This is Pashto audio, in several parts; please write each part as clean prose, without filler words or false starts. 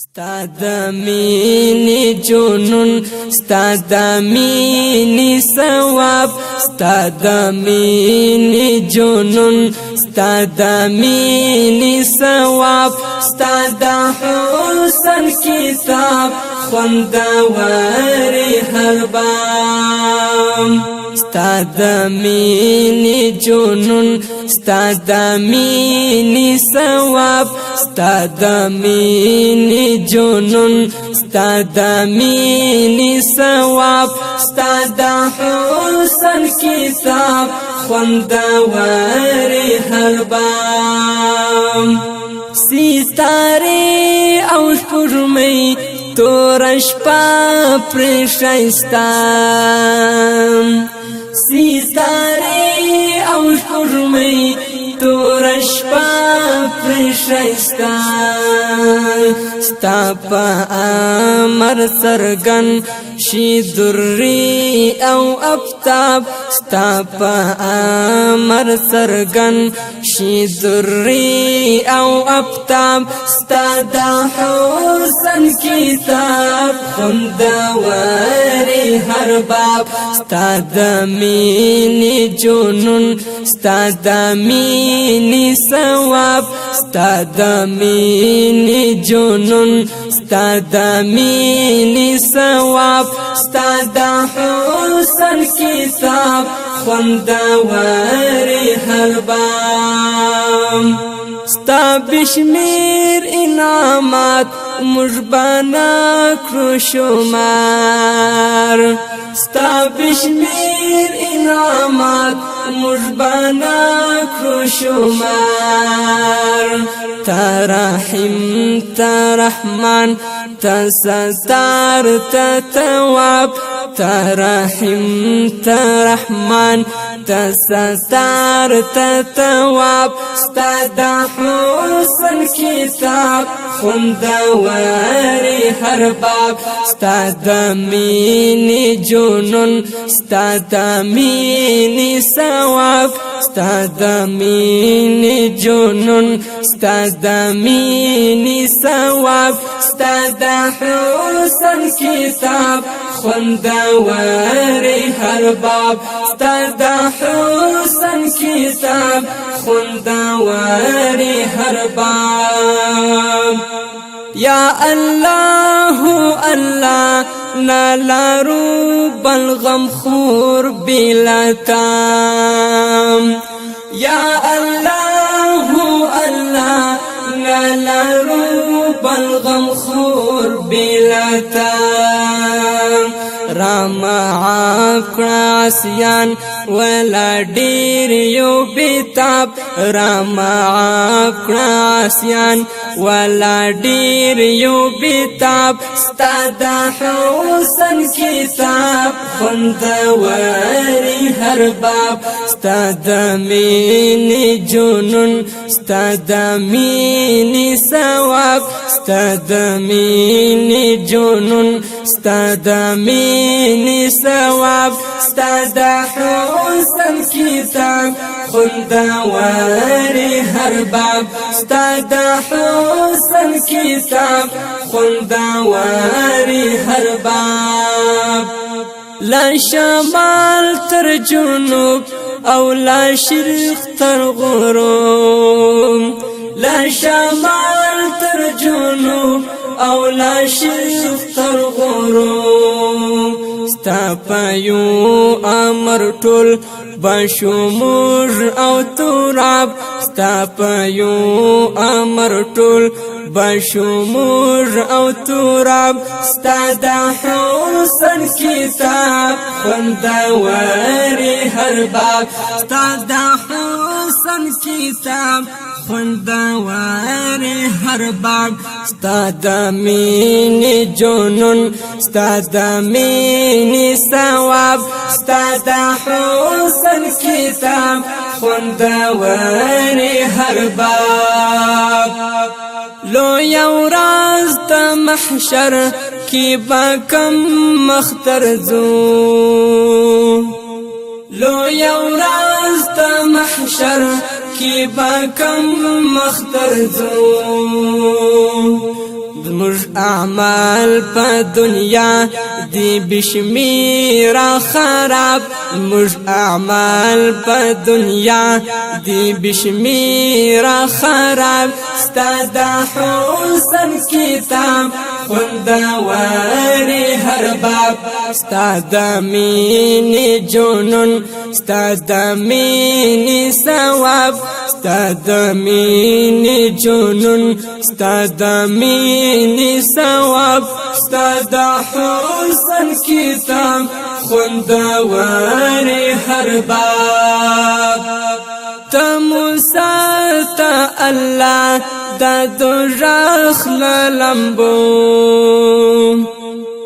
ستا د مینې جنون ستا د مینې ثواب ستا د مینې جنون ستا د مینې ثواب ستا د حسن کتاب خوندور هر بام ستا د مینې جنون ستا د مینې ثواب ستا د مینې جنون ستا د مینې ثواب ستا د حسن کتاب خوندور هر بام ستاره او سپوږمۍ تور شپه پرې ښایسته ستاره او سپوږمۍ تور شپه پرې ښایسته ستا په امر څرګند شي درې او افتاب ستا په امر څرګند شي درې او افتاب ستا د حسن کتاب خوندور هر باب ستا د مینې جنون ستا د مینې ثواب ستا د مینې جنون ستا د مینې ثواب ستا د حسن کتاب خوندور هر بام ستا بشمیر انعامات مجبانا کړو شمار ستا بشمیر انعامات مجبانا کړو شمار تا رحیم تا رحمان تا ستار تا تواب تا رحیم تا رحمان تا ستار تا تواب ستا د حسن کتاب خوندور هر باب ستا د مینې جنون ستا د مینې ثواب ستا د مینې جنون ستا د مینې ثواب ستا د حسن کتاب خوندور هر باب ستا د حسن کتاب خوندور هر باب یا الله الله نالارو بلغم خور بلاتام یا الله الله نالارو بلغم خور بلاتام راما عاقرا عصیان ولا ډیر یو بیتاب راما عاقرا عصیان ولا ډیر یو بیتاب ستا د حسن کتاب خوندور هر باب ستا د مینې جنون ستا د مینې ثواب ستا د مینې جنون ستا د مینې ثواب ستا د حسن کتاب خوندور هر باب ستا د حسن کتاب خوندور هر باب لا شمال تر جنوب او لا شرق تر غروب لا شمال تر جنوب او لا شرق تر غروب ستا پایو امر ټول بشمور او تراب ستا پایو امر ټول بشمور او تراب ستا د حسن کتاب خوندور هر باب ستا د حسن کتاب خوندور هر باب ستا د مینې جنون ستا د مینې ثواب ستا د حسن کتاب خوندور هر باب لو یو راز د محشر کی با کم مختر زو لو یو راز د محشر کی با کم مختر زو زموږ اعمال په دنیا دی بشمیر خراب زموږ اعمال په دنیا دی بشمیر خراب ستا د حسن کتاب خوندوری هر باب ستا د مینې جنون ستا د مینې ثواب ستا د مینې جنون ستا د مینې ثواب ستا د حسن کتاب خوندوری هر باب تا موسی تا الله دا دوزخ لمبو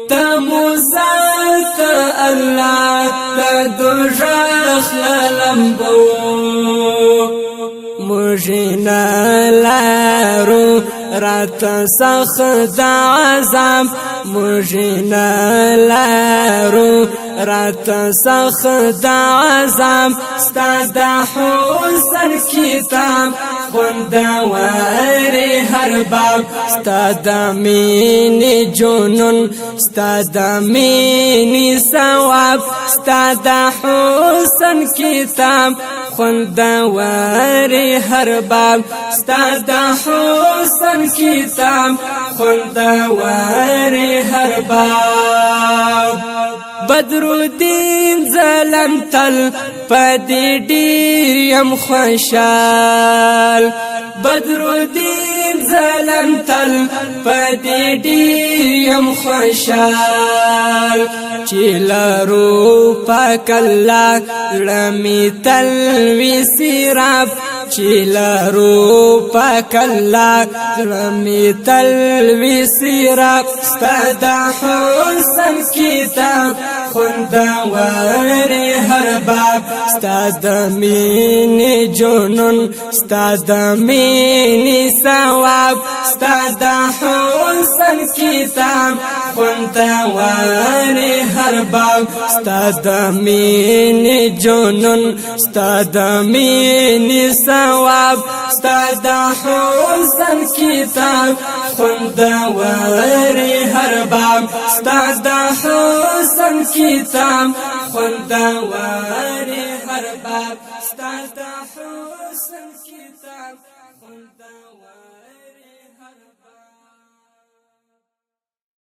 تا موسی تا الله دا دوزخ لمبو مجھنا لارو رات سخت عذاب مجھنا لارو رات سخت عذاب ستا د حسن کتاب خوندوری هر باب ستا د مینې جنون ستا د مینې ثواب ستا د حسن کتاب خوندوری هر باب ستا د حسن کتاب خوندوری هر باب بدرالدین ظلم تل پدې ډېر یم خوشحال بدرالدین ظلم تل پدې ډېر یم خوشحال چې لرو پاک الله لمې تل وی سیراب چې لرو پاک الله لمې تل وی سیراب ستا د حسن کتاب خوندوری هر باب ستا د مینې جنون ستا د مینې ثواب ستا د حسن کتاب خوندوری هر باب ستا د مینې جنون ستا د مینې ثواب ستا د حسن کتاب خوندوری هر باب ستا د حسن کتاب خوندوری هر باب ستا د حسن کتاب خوندوری